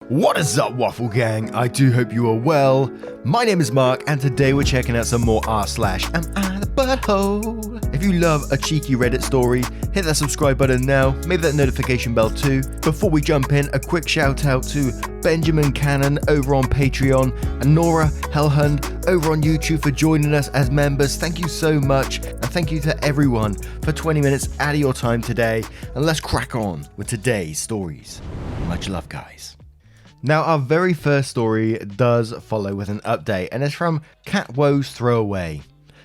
What is up, Waffle Gang? I do hope you are well. My name is Mark, and today we're checking out some more r/AmITheButthole. If you love a cheeky Reddit story, hit that subscribe button now, maybe that notification bell too. Before we jump in, a quick shout out to Benjamin Cannon over on Patreon and Nora Hellhund over on YouTube for joining us as members. Thank you so much, and thank you to everyone for 20 minutes out of your time today. And let's crack on with today's stories. Much love, guys. Now, our very first story does follow with an update, and it's from Cat Woes Throwaway,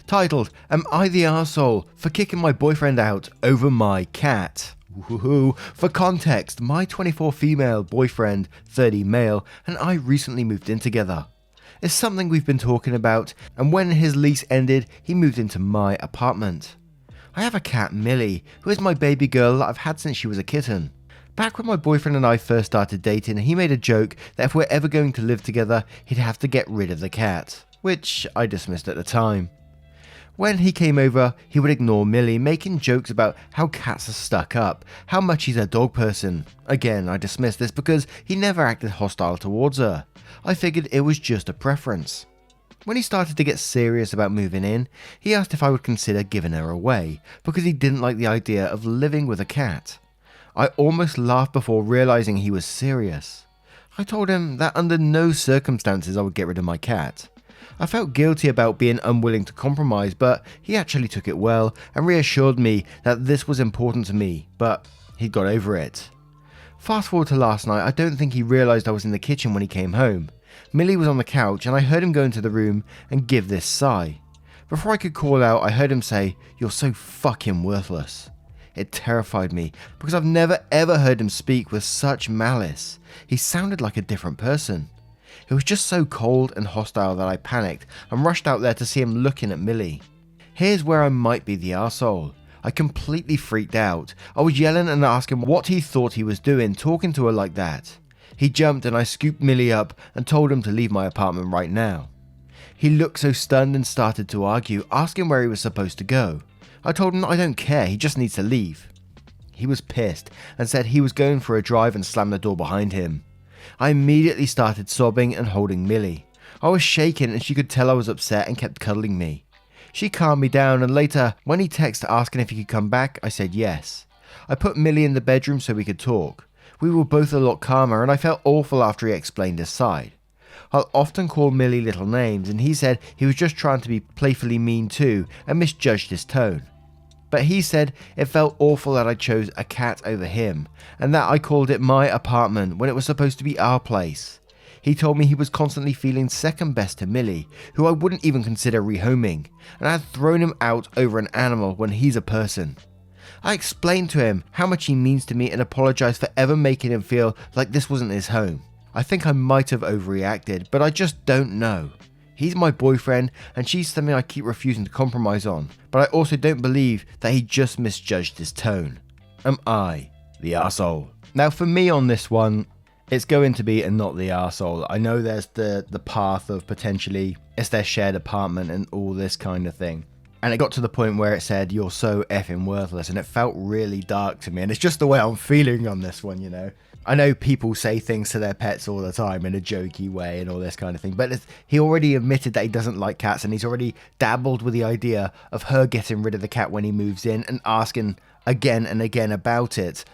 titled, "Am I the arsehole for kicking my boyfriend out over my cat?" Woohoo. For context, my 24 female boyfriend, 30 male, and I recently moved in together. It's something we've been talking about, and when his lease ended, he moved into my apartment. I have a cat, Millie, who is my baby girl that I've had since she was a kitten. Back when my boyfriend and I first started dating, he made a joke that if we're ever going to live together, he'd have to get rid of the cat, which I dismissed at the time. When he came over, he would ignore Millie, making jokes about how cats are stuck up, how much he's a dog person. Again, I dismissed this because he never acted hostile towards her. I figured it was just a preference. When he started to get serious about moving in, he asked if I would consider giving her away, because he didn't like the idea of living with a cat. I almost laughed before realizing he was serious. I told him that under no circumstances I would get rid of my cat. I felt guilty about being unwilling to compromise, but he actually took it well and reassured me that this was important to me, but he got over it. Fast forward to last night, I don't think he realized I was in the kitchen when he came home. Millie was on the couch and I heard him go into the room and give this sigh. Before I could call out, I heard him say, "You're so fucking worthless." It terrified me because I've never ever heard him speak with such malice. He sounded like a different person. It was just so cold and hostile that I panicked and rushed out there to see him looking at Millie. Here's where I might be the arsehole. I completely freaked out. I was yelling and asking what he thought he was doing, talking to her like that. He jumped and I scooped Millie up and told him to leave my apartment right now. He looked so stunned and started to argue, asking where he was supposed to go. I told him I don't care, he just needs to leave. He was pissed and said he was going for a drive and slammed the door behind him. I immediately started sobbing and holding Millie. I was shaking and she could tell I was upset and kept cuddling me. She calmed me down, and later, when he texted asking if he could come back, I said yes. I put Millie in the bedroom so we could talk. We were both a lot calmer and I felt awful after he explained his side. I'll often call Millie little names, and he said he was just trying to be playfully mean too and misjudged his tone. But he said it felt awful that I chose a cat over him, and that I called it my apartment when it was supposed to be our place. He told me he was constantly feeling second best to Millie, who I wouldn't even consider rehoming, and I had thrown him out over an animal when he's a person. I explained to him how much he means to me and apologized for ever making him feel like this wasn't his home. I think I might have overreacted, but I just don't know. He's my boyfriend, and she's something I keep refusing to compromise on, but I also don't believe that he just misjudged his tone. Am I the arsehole? Now, for me on this one, it's going to be a not the arsehole. I know there's the path of potentially it's their shared apartment and all this kind of thing. And it got to the point where it said, "You're so effing worthless," and it felt really dark to me, and it's just the way I'm feeling on this one, you know. I know people say things to their pets all the time in a jokey way and all this kind of thing, but he already admitted that he doesn't like cats, and he's already dabbled with the idea of her getting rid of the cat when he moves in and asking again and again about it.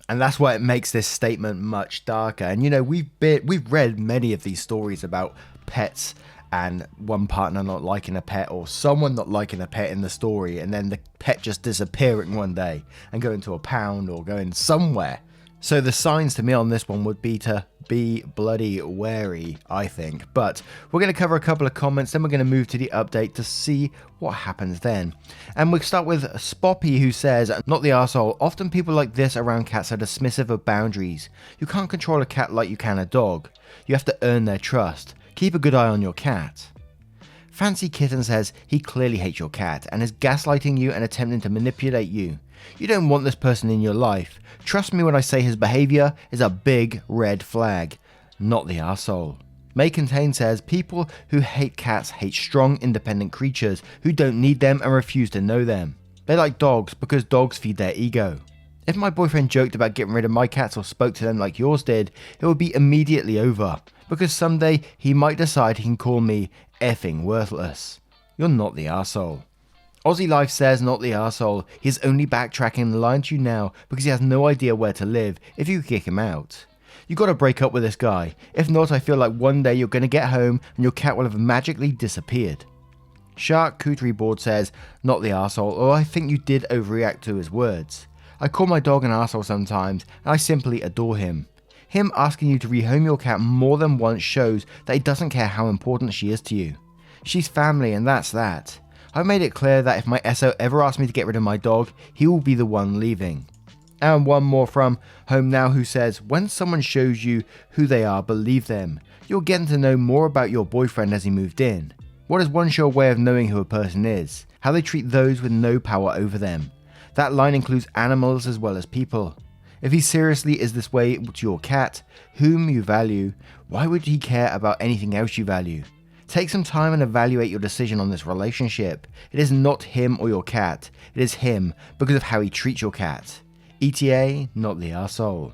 And that's why it makes this statement much darker. And you know, we've read many of these stories about pets and one partner not liking a pet, or someone not liking a pet in the story, and then the pet just disappearing one day and going to a pound or going somewhere. So the signs to me on this one would be to be bloody wary, I think. But we're going to cover a couple of comments, then we're going to move to the update to see what happens then. And we'll start with Spoppy, who says, "Not the arsehole. Often people like this around cats are dismissive of boundaries. You can't control a cat like you can a dog. You have to earn their trust. Keep a good eye on your cat." Fancy Kitten says he clearly hates your cat and is gaslighting you and attempting to manipulate you. You don't want this person in your life. Trust me when I say his behavior is a big red flag. Not the arsehole. May Contain says people who hate cats hate strong, independent creatures who don't need them and refuse to know them. They like dogs because dogs feed their ego. If my boyfriend joked about getting rid of my cats or spoke to them like yours did, it would be immediately over, because someday he might decide he can call me effing worthless. You're not the arsehole. Aussie Life says not the arsehole. He's only backtracking and lying to you now because he has no idea where to live if you kick him out. You gotta break up with this guy. If not, I feel like one day you're gonna get home and your cat will have magically disappeared. Shark Cootery Board says not the arsehole, or I think you did overreact to his words. I call my dog an arsehole sometimes and I simply adore him. Him asking you to rehome your cat more than once shows that he doesn't care how important she is to you. She's family and that's that. I made it clear that if my SO ever asks me to get rid of my dog, he will be the one leaving. And one more from Home Now who says, when someone shows you who they are, believe them. You're getting to know more about your boyfriend as he moved in. What is one sure way of knowing who a person is? How they treat those with no power over them. That line includes animals as well as people. If he seriously is this way to your cat, whom you value, why would he care about anything else you value? Take some time and evaluate your decision on this relationship. It is not him or your cat. It is him because of how he treats your cat. ETA, not the arsehole.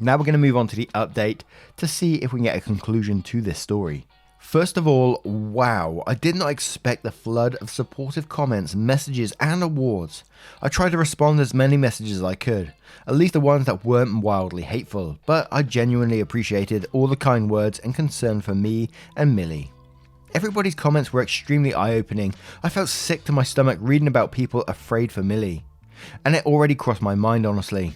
Now we're going to move on to the update to see if we can get a conclusion to this story. First of all, wow, I did not expect the flood of supportive comments, messages and awards. I tried to respond to as many messages as I could, at least the ones that weren't wildly hateful, but I genuinely appreciated all the kind words and concern for me and Millie. Everybody's comments were extremely eye-opening. I felt sick to my stomach reading about people afraid for Millie. And it already crossed my mind, honestly.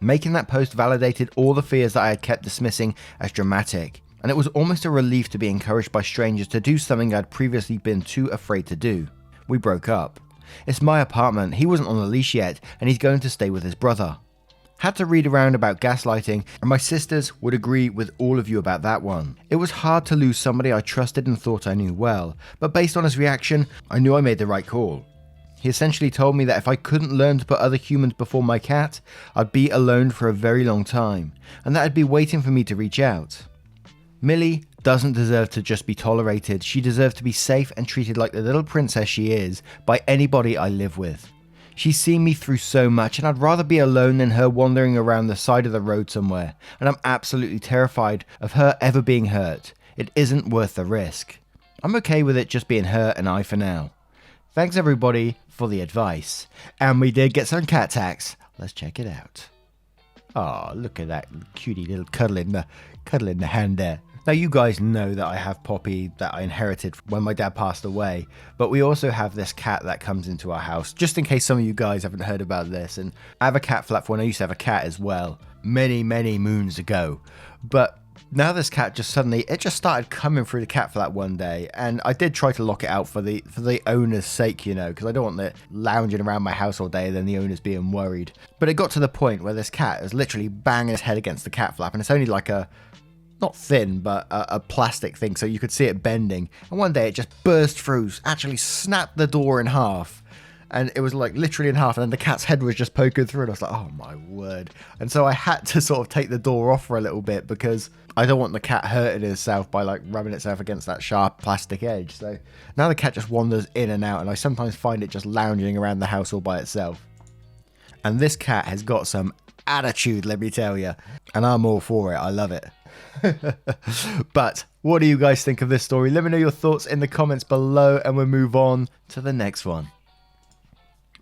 Making that post validated all the fears that I had kept dismissing as dramatic, and it was almost a relief to be encouraged by strangers to do something I'd previously been too afraid to do. We broke up. It's my apartment, he wasn't on the leash yet, and he's going to stay with his brother. Had to read around about gaslighting, and my sisters would agree with all of you about that one. It was hard to lose somebody I trusted and thought I knew well, but based on his reaction, I knew I made the right call. He essentially told me that if I couldn't learn to put other humans before my cat, I'd be alone for a very long time, and that I'd be waiting for me to reach out. Millie doesn't deserve to just be tolerated. She deserves to be safe and treated like the little princess she is by anybody I live with. She's seen me through so much, and I'd rather be alone than her wandering around the side of the road somewhere, and I'm absolutely terrified of her ever being hurt. It isn't worth the risk. I'm okay with it just being her and I for now. Thanks everybody for the advice. And we did get some cat tax. Let's check it out. Oh, look at that cutie little cuddle in the hand there. Now you guys know that I have Poppy that I inherited when my dad passed away, but we also have this cat that comes into our house, just in case some of you guys haven't heard about this. And I have a cat flap when I used to have a cat as well, many moons ago. But now this cat just started coming through the cat flap one day, and I did try to lock it out for the owner's sake, you know, because I don't want it lounging around my house all day and then the owner's being worried. But it got to the point where this cat is literally banging his head against the cat flap, and it's only like not thin, but a plastic thing, so you could see it bending. And one day it just burst through, actually snapped the door in half. And it was like literally in half, and then the cat's head was just poking through, and I was like, oh my word. And so I had to sort of take the door off for a little bit, because I don't want the cat hurting itself by like rubbing itself against that sharp plastic edge. So now the cat just wanders in and out, and I sometimes find it just lounging around the house all by itself. And this cat has got some attitude, let me tell you. And I'm all for it. I love it. But what do you guys think of this story? Let me know your thoughts in the comments below, and we'll move on to the next one.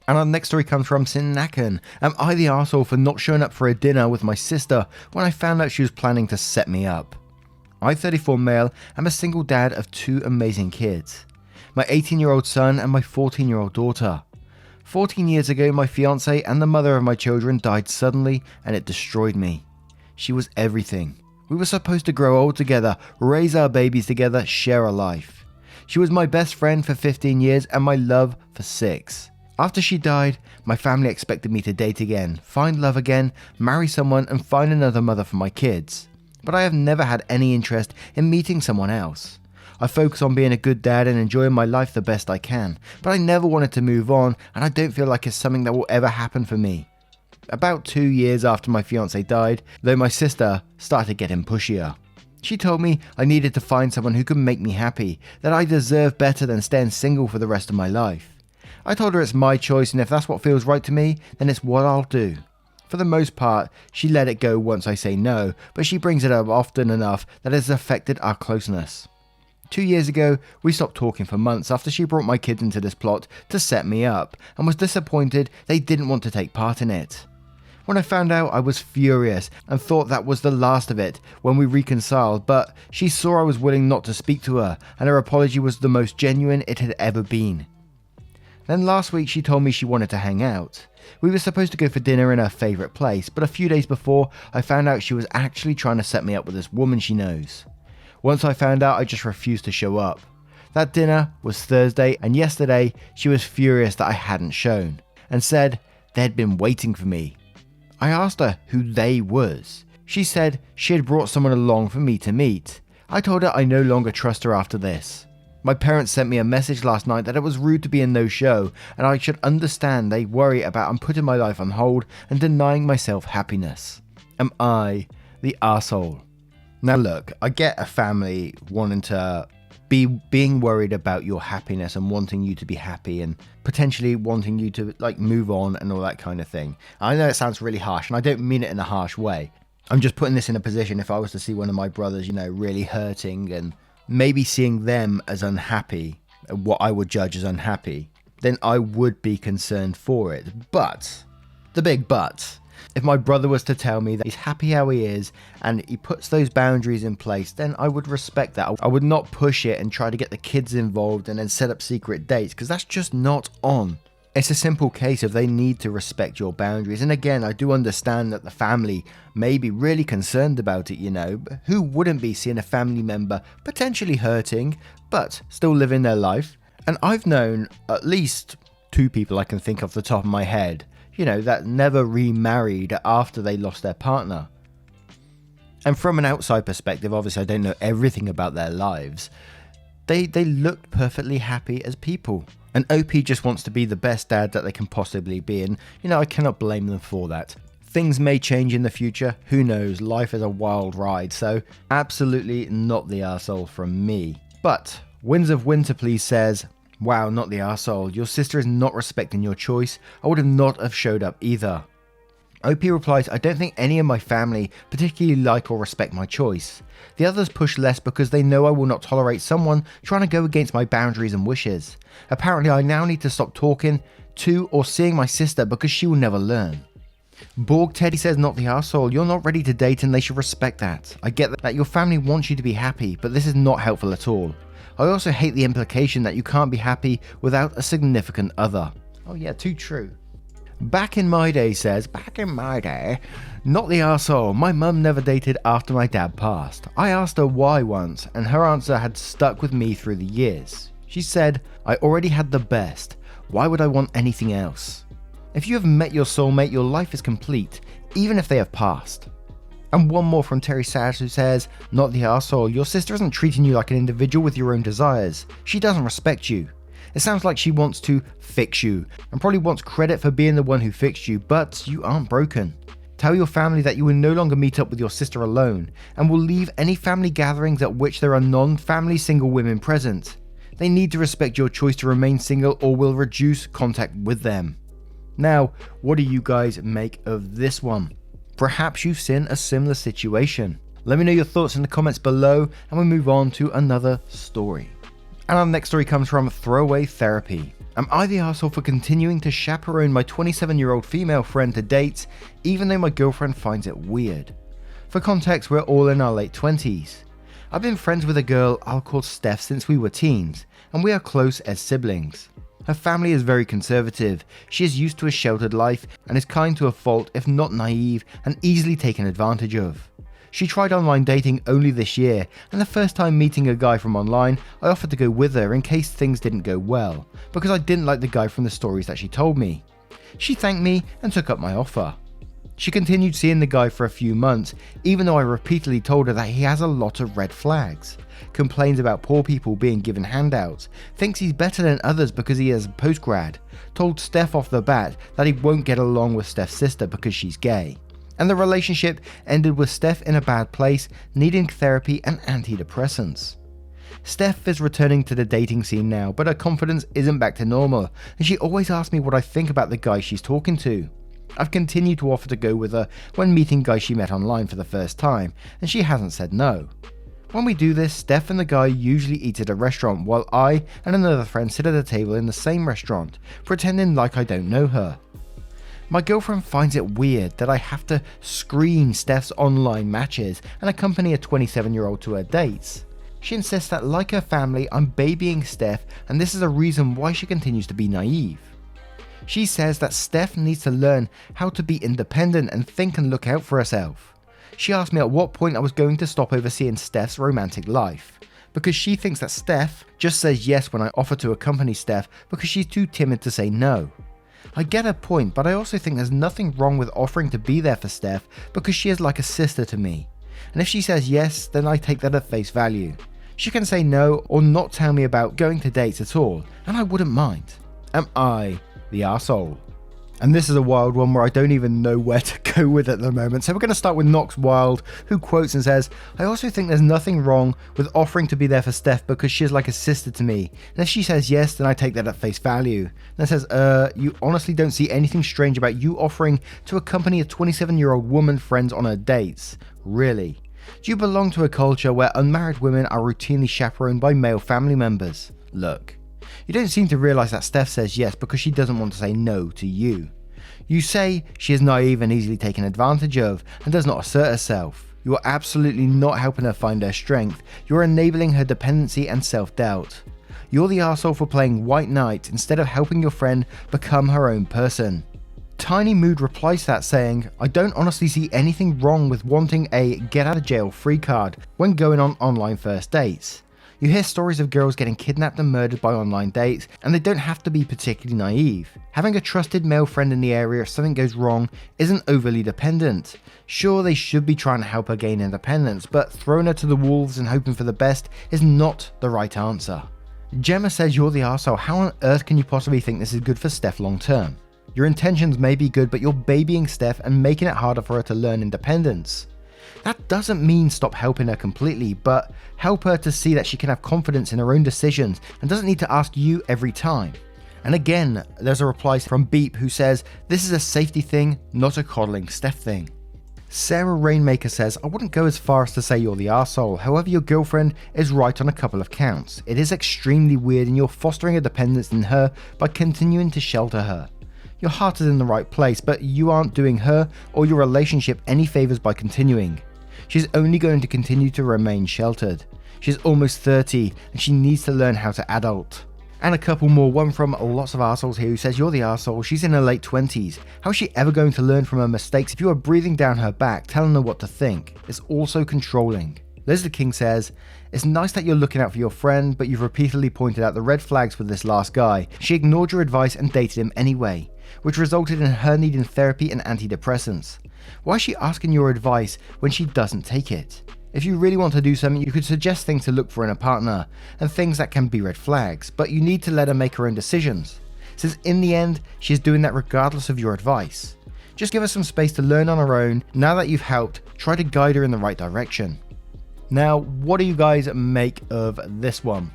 And our next story comes from Sinakan. Am I the arsehole for not showing up for a dinner with my sister when I found out she was planning to set me up? I, 34 male, am a single dad of 2 amazing kids. My 18-year-old son and my 14-year-old daughter. 14 years ago, my fiancée and the mother of my children died suddenly, and it destroyed me. She was everything. We were supposed to grow old together, raise our babies together, share a life. She was my best friend for 15 years and my love for 6. After she died, my family expected me to date again, find love again, marry someone and find another mother for my kids. But I have never had any interest in meeting someone else. I focus on being a good dad and enjoying my life the best I can, but I never wanted to move on, and I don't feel like it's something that will ever happen for me. About 2 years after my fiancée died, though, my sister started getting pushier. She told me I needed to find someone who could make me happy, that I deserved better than staying single for the rest of my life. I told her it's my choice, and if that's what feels right to me, then it's what I'll do. For the most part, she let it go once I say no, but she brings it up often enough that it has affected our closeness. 2 years ago, we stopped talking for months after she brought my kids into this plot to set me up, and was disappointed they didn't want to take part in it. When I found out, I was furious and thought that was the last of it when we reconciled, but she saw I was willing not to speak to her, and her apology was the most genuine it had ever been. Then last week she told me she wanted to hang out. We were supposed to go for dinner in her favourite place, but a few days before I found out she was actually trying to set me up with this woman she knows. Once I found out, I just refused to show up. That dinner was Thursday, and yesterday she was furious that I hadn't shown, and said they'd been waiting for me. I asked her who they was. She said she had brought someone along for me to meet. I told her I no longer trust her after this. My parents sent me a message last night that it was rude to be a no-show, and I should understand they worry about I'm putting my life on hold and denying myself happiness. Am I the arsehole? Now look, I get a family wanting to being worried about your happiness and wanting you to be happy and potentially wanting you to move on and all that kind of thing. I know it sounds really harsh, and I don't mean it in a harsh way. I'm just putting this in a position if I was to see one of my brothers, really hurting and maybe seeing them as unhappy, what I would judge as unhappy, then I would be concerned for it. But, the big but, if my brother was to tell me that he's happy how he is and he puts those boundaries in place, then I would respect that. I would not push it and try to get the kids involved and then set up secret dates, because that's just not on. It's a simple case of they need to respect your boundaries. And again, I do understand that the family may be really concerned about it, but who wouldn't be seeing a family member potentially hurting, but still living their life? And I've known at least 2 people I can think off the top of my head, that never remarried after they lost their partner. And from an outside perspective, obviously I don't know everything about their lives, they looked perfectly happy as people. And OP just wants to be the best dad that they can possibly be, and I cannot blame them for that. Things may change in the future, who knows, life is a wild ride, so absolutely not the arsehole from me. But Winds of Winter Please says, wow, not the arsehole, your sister is not respecting your choice, I would not have showed up either. OP replies, I don't think any of my family particularly like or respect my choice. The others push less because they know I will not tolerate someone trying to go against my boundaries and wishes. Apparently I now need to stop talking to or seeing my sister because she will never learn. Borg Teddy says, not the arsehole, you're not ready to date and they should respect that. I get that your family wants you to be happy, but this is not helpful at all. I also hate the implication that you can't be happy without a significant other. Oh yeah, too true. Back in my day says, back in my day, not the arsehole, my mum never dated after my dad passed. I asked her why once, and her answer had stuck with me through the years. She said, I already had the best, why would I want anything else? If you have met your soulmate, your life is complete, even if they have passed. And one more from Terry Sash who says, not the arsehole, your sister isn't treating you like an individual with your own desires. She doesn't respect you. It sounds like she wants to fix you, and probably wants credit for being the one who fixed you, but you aren't broken. Tell your family that you will no longer meet up with your sister alone, and will leave any family gatherings at which there are non-family single women present. They need to respect your choice to remain single or will reduce contact with them. Now, what do you guys make of this one? Perhaps you've seen a similar situation. Let me know your thoughts in the comments below, and we'll move on to another story. And our next story comes from Throwaway Therapy. Am I the arsehole for continuing to chaperone my 27-year-old female friend to dates, even though my girlfriend finds it weird? For context, we're all in our late 20s. I've been friends with a girl I'll call Steph since we were teens, and we are close as siblings. Her family is very conservative, she is used to a sheltered life, and is kind to a fault if not naive and easily taken advantage of. She tried online dating only this year, and the first time meeting a guy from online, I offered to go with her in case things didn't go well, because I didn't like the guy from the stories that she told me. She thanked me and took up my offer. She continued seeing the guy for a few months, even though I repeatedly told her that he has a lot of red flags. Complains about poor people being given handouts, thinks he's better than others because he has a postgrad, told Steph off the bat that he won't get along with Steph's sister because she's gay. And the relationship ended with Steph in a bad place, needing therapy and antidepressants. Steph is returning to the dating scene now, but her confidence isn't back to normal, and she always asks me what I think about the guy she's talking to. I've continued to offer to go with her when meeting guys she met online for the first time, and she hasn't said no. When we do this, Steph and the guy usually eat at a restaurant while I and another friend sit at a table in the same restaurant, pretending like I don't know her. My girlfriend finds it weird that I have to screen Steph's online matches and accompany a 27-year-old to her dates. She insists that, like her family, I'm babying Steph, and this is a reason why she continues to be naive. She says that Steph needs to learn how to be independent and think and look out for herself. She asked me at what point I was going to stop overseeing Steph's romantic life, because she thinks that Steph just says yes when I offer to accompany Steph because she's too timid to say no. I get her point, but I also think there's nothing wrong with offering to be there for Steph because she is like a sister to me. And if she says yes, then I take that at face value. She can say no or not tell me about going to dates at all, and I wouldn't mind. Am I the arsehole? And this is a wild one where I don't even know where to go with at the moment. So we're going to start with Nox Wild, who quotes and says, I also think there's nothing wrong with offering to be there for Steph because she's like a sister to me. And if she says yes, then I take that at face value. And it says, you honestly don't see anything strange about you offering to accompany a 27-year-old woman friends on her dates. Really? Do you belong to a culture where unmarried women are routinely chaperoned by male family members? Look. You don't seem to realise that Steph says yes because she doesn't want to say no to you. You say she is naive and easily taken advantage of and does not assert herself. You are absolutely not helping her find her strength. You're enabling her dependency and self-doubt. You're the arsehole for playing white knight instead of helping your friend become her own person. Tiny Mood replies to that saying, I don't honestly see anything wrong with wanting a get out of jail free card when going on online first dates. You hear stories of girls getting kidnapped and murdered by online dates, and they don't have to be particularly naive. Having a trusted male friend in the area if something goes wrong isn't overly dependent. Sure, they should be trying to help her gain independence, but throwing her to the wolves and hoping for the best is not the right answer. Gemma says you're the arsehole. How on earth can you possibly think this is good for Steph long term? Your intentions may be good, but you're babying Steph and making it harder for her to learn independence. That doesn't mean stop helping her completely, but help her to see that she can have confidence in her own decisions and doesn't need to ask you every time. And again, there's a reply from Beep who says, this is a safety thing, not a coddling Steph thing. Sarah Rainmaker says, I wouldn't go as far as to say you're the arsehole, however your girlfriend is right on a couple of counts. It is extremely weird and you're fostering a dependence in her by continuing to shelter her. Your heart is in the right place, but you aren't doing her or your relationship any favours by continuing. She's only going to continue to remain sheltered. She's almost 30 and she needs to learn how to adult. And a couple more, one from lots of arseholes here who says you're the arsehole, she's in her late 20s. How is she ever going to learn from her mistakes if you are breathing down her back, telling her what to think? It's also controlling. Liz the King says, it's nice that you're looking out for your friend, but you've repeatedly pointed out the red flags with this last guy. She ignored your advice and dated him anyway, which resulted in her needing therapy and antidepressants. Why is she asking your advice when she doesn't take it? If you really want to do something, you could suggest things to look for in a partner, and things that can be red flags, but you need to let her make her own decisions, since in the end, she's doing that regardless of your advice. Just give her some space to learn on her own. Now that you've helped, try to guide her in the right direction. Now, what do you guys make of this one?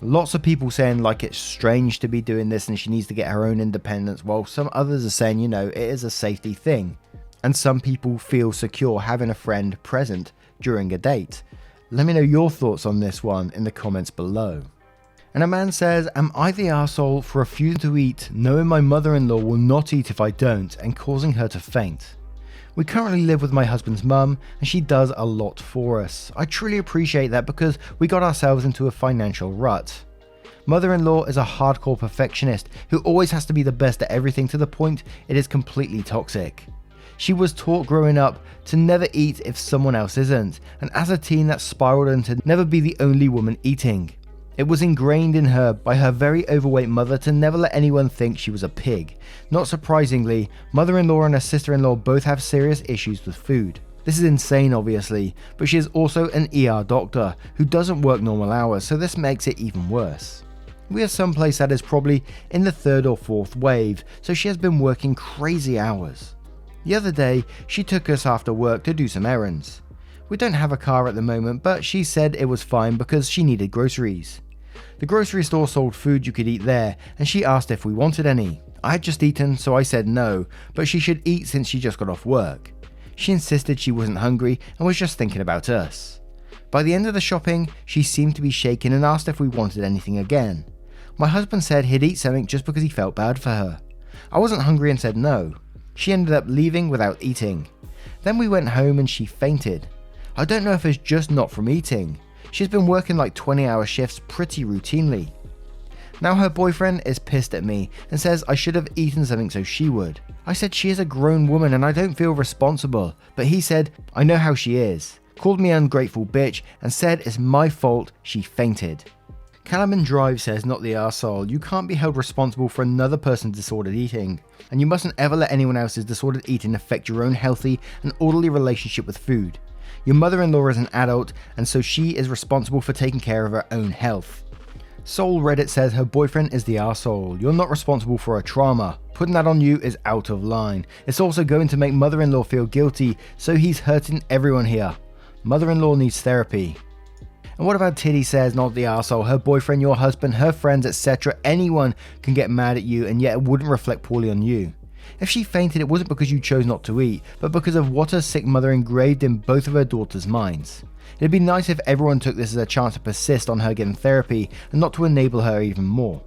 Lots of people saying like it's strange to be doing this and she needs to get her own independence, while some others are saying, you know, it is a safety thing. And some people feel secure having a friend present during a date. Let me know your thoughts on this one in the comments below. And a man says, am I the arsehole for refusing to eat, knowing my mother-in-law will not eat if I don't, and causing her to faint? We currently live with my husband's mum, and she does a lot for us. I truly appreciate that because we got ourselves into a financial rut. Mother-in-law is a hardcore perfectionist who always has to be the best at everything to the point it is completely toxic. She was taught growing up to never eat if someone else isn't, and as a teen that spiraled into never be the only woman eating. It was ingrained in her by her very overweight mother to never let anyone think she was a pig. Not surprisingly, mother-in-law and her sister-in-law both have serious issues with food. This is insane obviously, but she is also an ER doctor who doesn't work normal hours, so this makes it even worse. We are someplace that is probably in the 3rd or 4th wave, so she has been working crazy hours. The other day, she took us after work to do some errands. We don't have a car at the moment, but she said it was fine because she needed groceries. The grocery store sold food you could eat there, and she asked if we wanted any. I had just eaten, so I said no, but she should eat since she just got off work. She insisted she wasn't hungry and was just thinking about us. By the end of the shopping, she seemed to be shaken and asked if we wanted anything again. My husband said he'd eat something just because he felt bad for her. I wasn't hungry and said no. She ended up leaving without eating. Then we went home and she fainted. I don't know if it's just not from eating. She's been working like 20-hour shifts pretty routinely. Now her boyfriend is pissed at me and says I should have eaten something so she would. I said she is a grown woman and I don't feel responsible, but he said I know how she is, called me an ungrateful bitch and said it's my fault she fainted. Calaman Drive says not the arsehole, you can't be held responsible for another person's disordered eating, and you mustn't ever let anyone else's disordered eating affect your own healthy and orderly relationship with food. Your mother-in-law is an adult, and so she is responsible for taking care of her own health. Soul Reddit says her boyfriend is the arsehole. You're not responsible for her trauma. Putting that on you is out of line. It's also going to make mother-in-law feel guilty, so he's hurting everyone here. Mother-in-law needs therapy. And what about Tiddy says not the arsehole, her boyfriend, your husband, her friends, etc. Anyone can get mad at you and yet it wouldn't reflect poorly on you. If she fainted, it wasn't because you chose not to eat, but because of what her sick mother engraved in both of her daughters' minds. It'd be nice if everyone took this as a chance to persist on her getting therapy and not to enable her even more.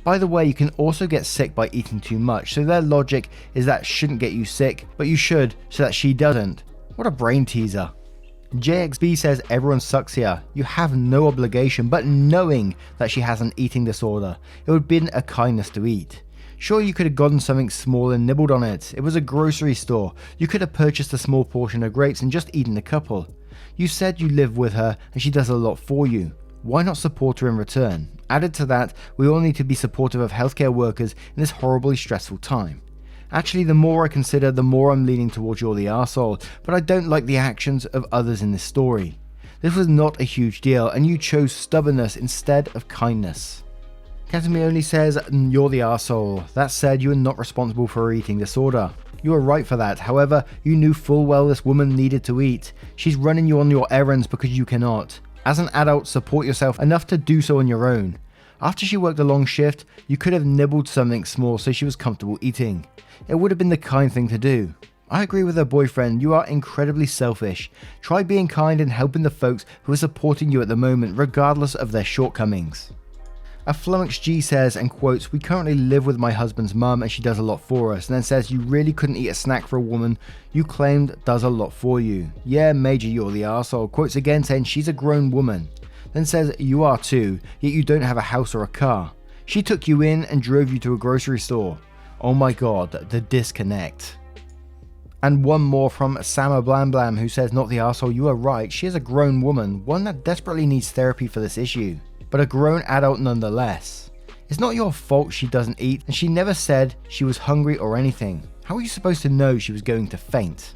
By the way, you can also get sick by eating too much, so their logic is that shouldn't get you sick, but you should so that she doesn't. What a brain teaser. JXB says everyone sucks here. You have no obligation, but knowing that she has an eating disorder, it would have been a kindness to eat. Sure, you could have gotten something small and nibbled on it. It was a grocery store. You could have purchased a small portion of grapes and just eaten a couple. You said you live with her and she does a lot for you. Why not support her in return? Added to that, we all need to be supportive of healthcare workers in this horribly stressful time. Actually, the more I consider, the more I'm leaning towards you're the arsehole, but I don't like the actions of others in this story. This was not a huge deal, and you chose stubbornness instead of kindness. Katami only says, you're the arsehole. That said, you are not responsible for her eating disorder. You are right for that, however, you knew full well this woman needed to eat. She's running you on your errands because you cannot. As an adult, support yourself enough to do so on your own. After she worked a long shift, you could have nibbled something small so she was comfortable eating. It would have been the kind thing to do. I agree with her boyfriend, you are incredibly selfish. Try being kind and helping the folks who are supporting you at the moment, regardless of their shortcomings. A Flummox G says, and quotes, we currently live with my husband's mum and she does a lot for us, and then says you really couldn't eat a snack for a woman you claimed does a lot for you. Yeah, Major, you're the arsehole. Quotes again saying she's a grown woman. Then says you are too, yet you don't have a house or a car. She took you in and drove you to a grocery store. Oh my god, the disconnect. And one more from Sama Blam Blam who says, not the arsehole, you are right, she is a grown woman, one that desperately needs therapy for this issue, but a grown adult nonetheless. It's not your fault she doesn't eat, and she never said she was hungry or anything. How are you supposed to know she was going to faint?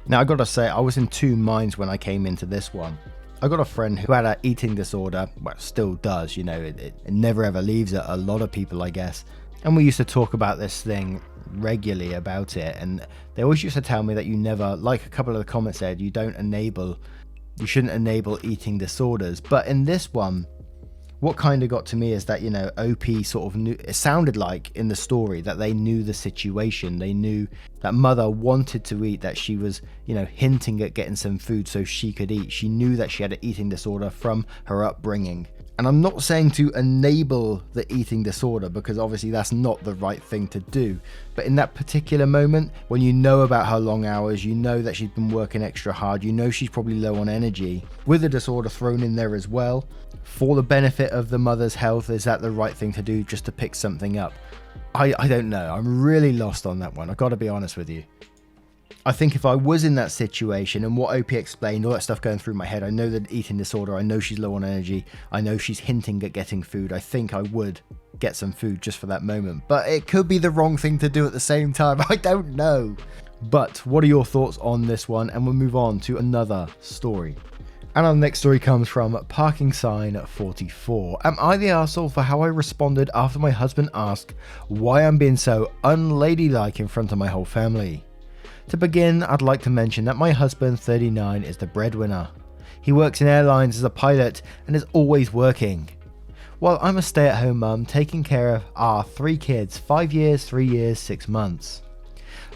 Now I gotta say, I was in two minds when I came into this one. I got a friend who had an eating disorder, well still does, you know, it never ever leaves a lot of people I guess. And we used to talk about this thing regularly about it, and they always used to tell me that you never, like a couple of the comments said, you shouldn't enable eating disorders. But in this one, what kind of got to me is that, you know, OP sort of knew, it sounded like in the story that they knew the situation. They knew that mother wanted to eat, that she was, you know, hinting at getting some food so she could eat. She knew that she had an eating disorder from her upbringing. And I'm not saying to enable the eating disorder, because obviously that's not the right thing to do. But in that particular moment, when you know about her long hours, you know that she's been working extra hard, you know she's probably low on energy, with the disorder thrown in there as well, for the benefit of the mother's health, is that the right thing to do, just to pick something up? I don't know. I'm really lost on that one. I've got to be honest with you. I think if I was in that situation and what OP explained, all that stuff going through my head, I know the eating disorder, I know she's low on energy, I know she's hinting at getting food, I think I would get some food just for that moment. But it could be the wrong thing to do at the same time, I don't know. But what are your thoughts on this one? And we'll move on to another story. And our next story comes from Parking Sign 44. Am I the arsehole for how I responded after my husband asked why I'm being so unladylike in front of my whole family? To begin, I'd like to mention that my husband, 39, is the breadwinner. He works in airlines as a pilot and is always working, while I'm a stay-at-home mum taking care of our 3 kids, 5 years, 3 years, 6 months.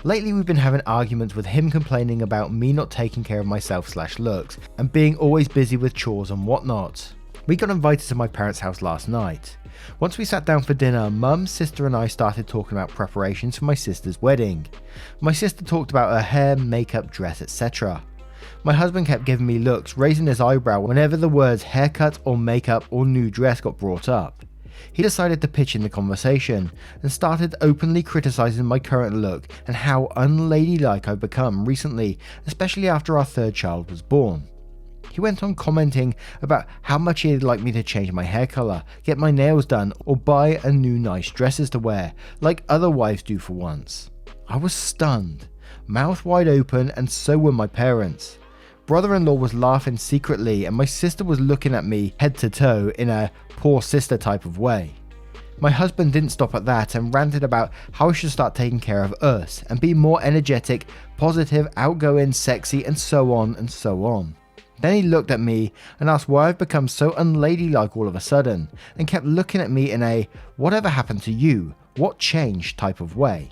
Lately we've been having arguments with him complaining about me not taking care of myself/looks and being always busy with chores and whatnot. We got invited to my parents' house last night. Once we sat down for dinner, mum, sister and I started talking about preparations for my sister's wedding. My sister talked about her hair, makeup, dress, etc. My husband kept giving me looks, raising his eyebrow whenever the words haircut or makeup or new dress got brought up. He decided to pitch in the conversation and started openly criticizing my current look and how unladylike I've become recently, especially after our 3rd child was born. He went on commenting about how much he'd like me to change my hair colour, get my nails done, or buy a new nice dresses to wear, like other wives do for once. I was stunned, mouth wide open, and so were my parents. Brother-in-law was laughing secretly and my sister was looking at me head to toe in a poor sister type of way. My husband didn't stop at that and ranted about how I should start taking care of us and be more energetic, positive, outgoing, sexy, and so on and so on. Then he looked at me and asked why I've become so unladylike all of a sudden, and kept looking at me in a "whatever happened to you, what changed" type of way.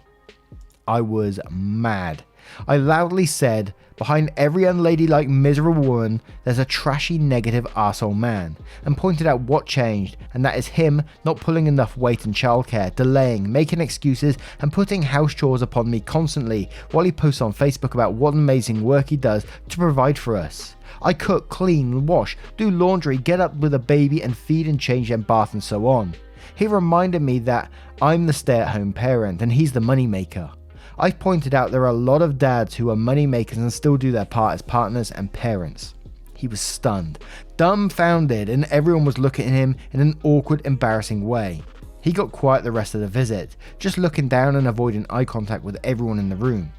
I was mad. I loudly said, behind every unladylike miserable woman there's a trashy negative arsehole man, and pointed out what changed, and that is him not pulling enough weight in childcare, delaying, making excuses and putting house chores upon me constantly while he posts on Facebook about what amazing work he does to provide for us. I cook, clean, wash, do laundry, get up with a baby and feed and change and bath and so on. He reminded me that I'm the stay-at-home parent and he's the money maker. I pointed out there are a lot of dads who are money makers and still do their part as partners and parents. He was stunned, dumbfounded, and everyone was looking at him in an awkward, embarrassing way. He got quiet the rest of the visit, just looking down and avoiding eye contact with everyone in the room.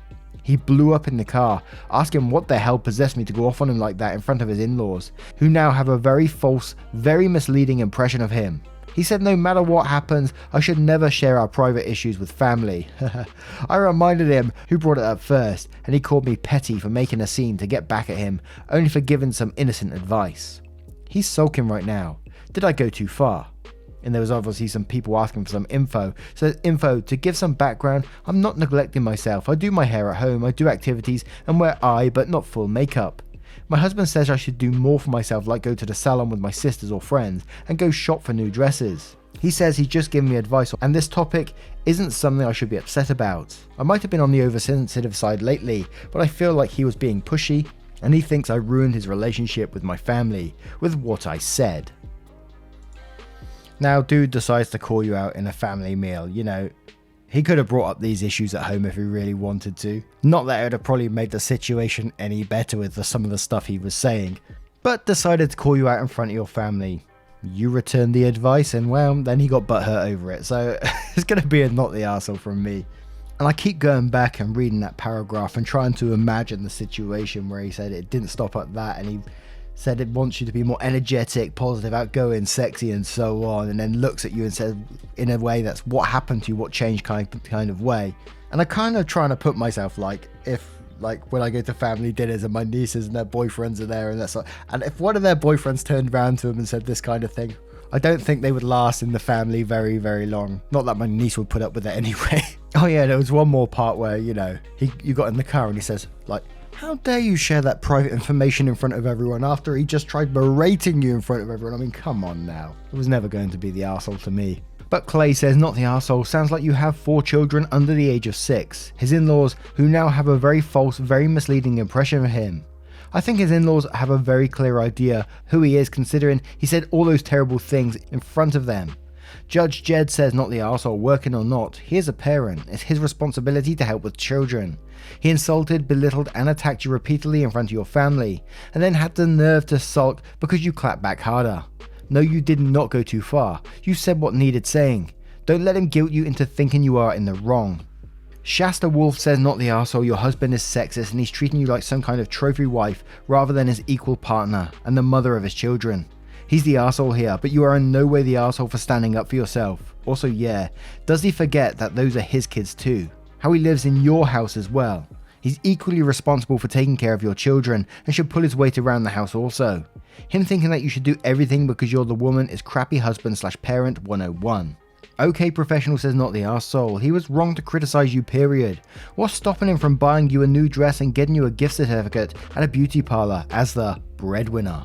He blew up in the car, asking what the hell possessed me to go off on him like that in front of his in-laws, who now have a very false, very misleading impression of him. He said no matter what happens, I should never share our private issues with family. I reminded him who brought it up first, and he called me petty for making a scene to get back at him, only for giving some innocent advice. He's sulking right now. Did I go too far? And there was obviously some people asking for some info. So to give some background, I'm not neglecting myself. I do my hair at home, I do activities, and wear eye but not full makeup. My husband says I should do more for myself, like go to the salon with my sisters or friends and go shop for new dresses. He says he's just giving me advice and this topic isn't something I should be upset about. I might have been on the oversensitive side lately, but I feel like he was being pushy and he thinks I ruined his relationship with my family with what I said. Now dude decides to call you out in a family meal, you know. He could have brought up these issues at home if he really wanted to. Not that it would have probably made the situation any better with some of the stuff he was saying, but decided to call you out in front of your family. You returned the advice and well, then he got butthurt over it, so it's going to be a not the arsehole from me. And I keep going back and reading that paragraph and trying to imagine the situation where he said it didn't stop at that and he said it wants you to be more energetic, positive, outgoing, sexy and so on, and then looks at you and says in a way that's what happened to you, what changed kind of way. And I kind of trying to put myself like when I go to family dinners and my nieces and their boyfriends are there and that's like, and if one of their boyfriends turned around to them and said this kind of thing, I don't think they would last in the family very, very long. Not that my niece would put up with it anyway. Oh yeah, there was one more part where, you know, you got in the car and he says like, how dare you share that private information in front of everyone after he just tried berating you in front of everyone? I mean, come on now. It was never going to be the arsehole to me. But Clay says, not the arsehole, sounds like you have 4 children under the age of 6. His in-laws, who now have a very false, very misleading impression of him. I think his in-laws have a very clear idea who he is, considering he said all those terrible things in front of them. Judge Jed says, not the arsehole, working or not, he is a parent. It's his responsibility to help with children. He insulted, belittled and attacked you repeatedly in front of your family, and then had the nerve to sulk because you clapped back harder. No, you did not go too far. You said what needed saying. Don't let him guilt you into thinking you are in the wrong. Shasta Wolf says, not the arsehole, your husband is sexist and he's treating you like some kind of trophy wife rather than his equal partner and the mother of his children. He's the arsehole here, but you are in no way the arsehole for standing up for yourself. Also, yeah, does he forget that those are his kids too? How he lives in your house as well. He's equally responsible for taking care of your children and should pull his weight around the house also. Him thinking that you should do everything because you're the woman is crappy husband / parent 101. Okay, professional says not the arsehole. He was wrong to criticize you, period. What's stopping him from buying you a new dress and getting you a gift certificate at a beauty parlor as the breadwinner?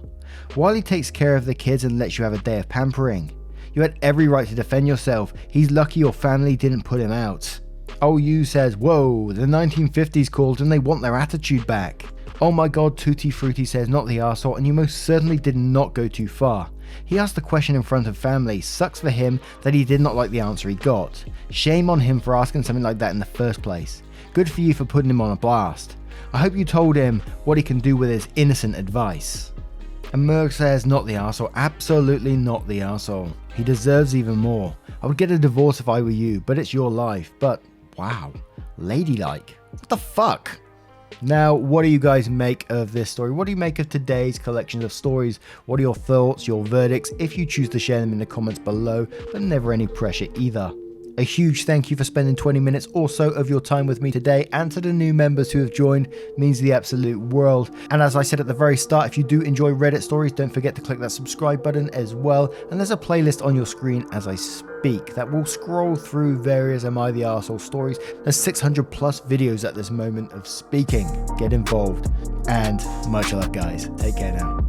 While he takes care of the kids and lets you have a day of pampering. You had every right to defend yourself. He's lucky your family didn't put him out. Oh, you says, whoa, the 1950s called and they want their attitude back. Oh my god, Tutti Frutti says not the arsehole, and you most certainly did not go too far. He asked the question in front of family. Sucks for him that he did not like the answer he got. Shame on him for asking something like that in the first place. Good for you for putting him on a blast. I hope you told him what he can do with his innocent advice. And Merg says not the arsehole, absolutely not the arsehole. He deserves even more. I would get a divorce if I were you, but it's your life. But wow, ladylike. What the fuck? Now, what do you guys make of this story? What do you make of today's collection of stories? What are your thoughts, your verdicts, if you choose to share them in the comments below, but never any pressure either. A huge thank you for spending 20 minutes or so of your time with me today, and to the new members who have joined, means the absolute world. And as I said at the very start, if you do enjoy Reddit stories, don't forget to click that subscribe button as well, and there's a playlist on your screen as I speak that will scroll through various Am I the Arsehole stories. There's 600 plus videos at this moment of speaking. Get involved, and much love guys. Take care now.